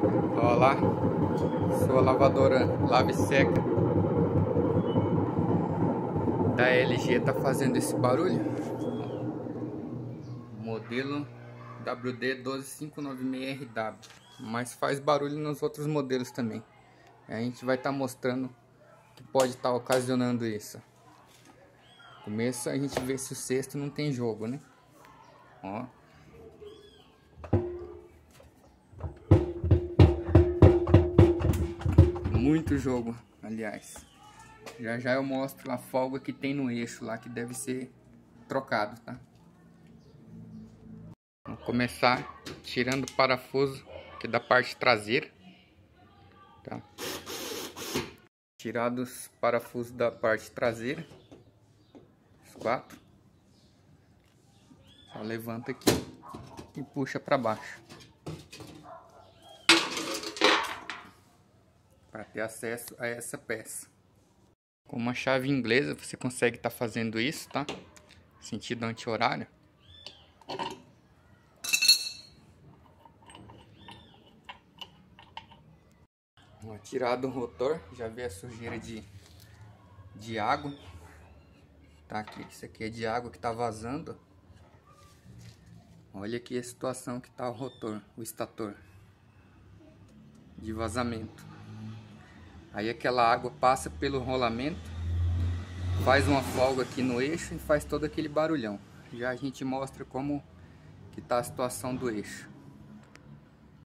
Olha lá, sua lavadora lava e seca da LG tá fazendo esse barulho. Modelo WD12596RW, mas faz barulho nos outros modelos também. A gente vai estar mostrando o que pode estar ocasionando isso. No começo a gente vê se o cesto não tem jogo, né? Ó. Muito jogo, aliás. Já já eu mostro a folga que tem no eixo lá, que deve ser trocado, tá? Vamos começar tirando o parafuso aqui da parte traseira, tá? Tirado os parafusos da parte traseira, os 4. Só levanta aqui e puxa para baixo, para ter acesso a essa peça. Com uma chave inglesa você consegue estar fazendo isso, tá? Sentido anti-horário. Tirado o rotor, já vê a sujeira de água. Tá aqui, isso aqui é de água que tá vazando. Olha aqui a situação que tá o rotor, o estator de vazamento. Aí aquela água passa pelo rolamento, faz uma folga aqui no eixo e faz todo aquele barulhão. Já a gente mostra como que tá a situação do eixo.